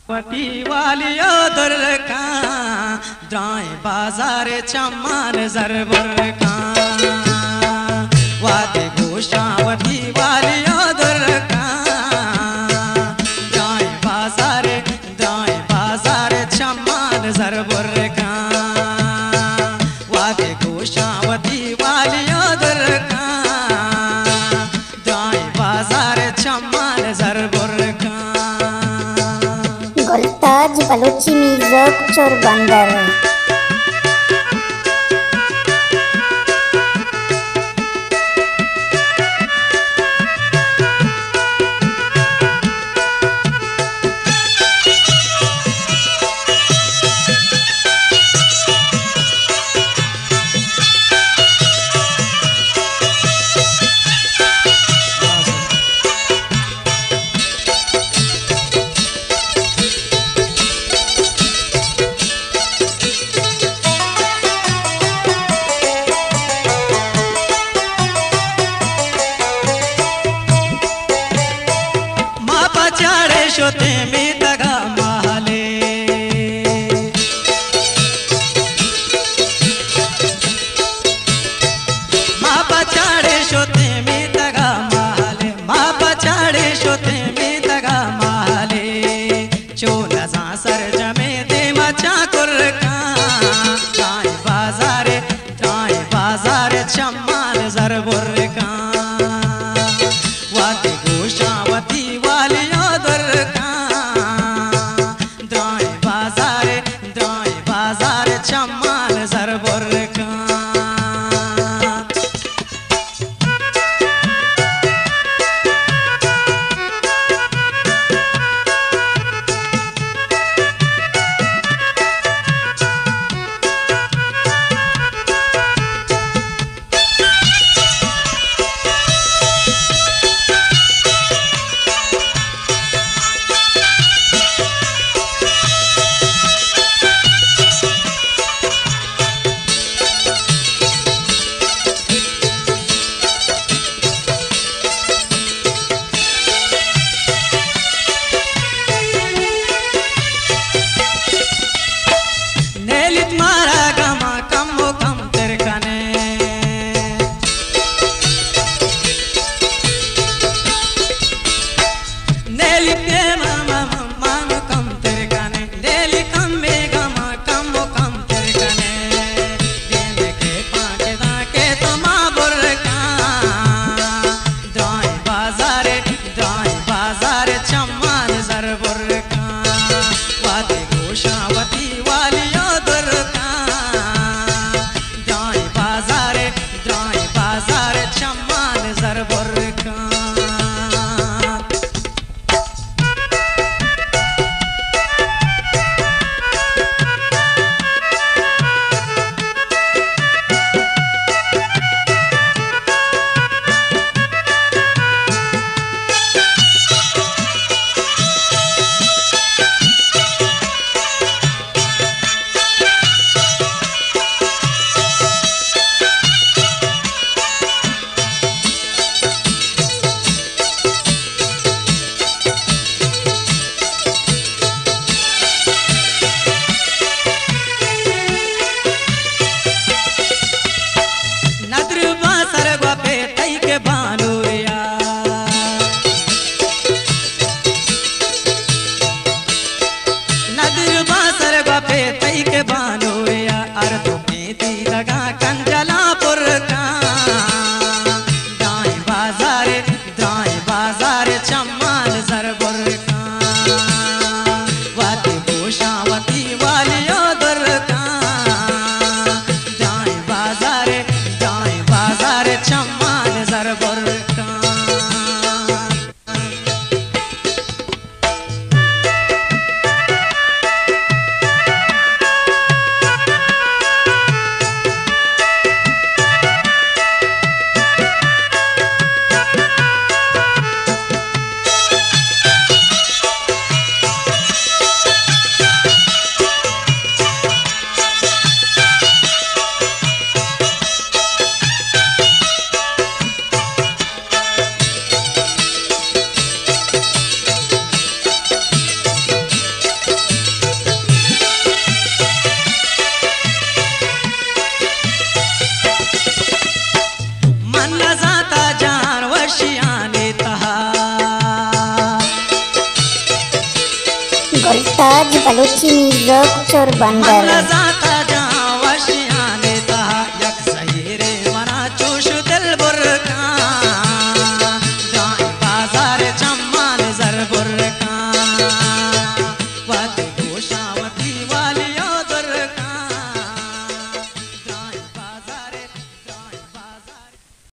पटी वालियो दुर्गा द्राय बाजार चम्मान जरबर का वादे गोशावती वालियो दुर्गा द्राय बाजार चम्मान जरबर का वादे गोशावती वालियो दुर्गा द्राय बाजार चम्मान जरबर का Goltaj Balochi Mizok Chorbandar. शोते में तगा माले माँ पछाड़े शोते में तगा माले माँ पछाड़े शोते में तगा माले चोला सांसर जमे दे मचा कुर्का दाएं बाजार चम्माल जरबुर का वादी गोशावती Walia Durga Palucci Music Corbandar.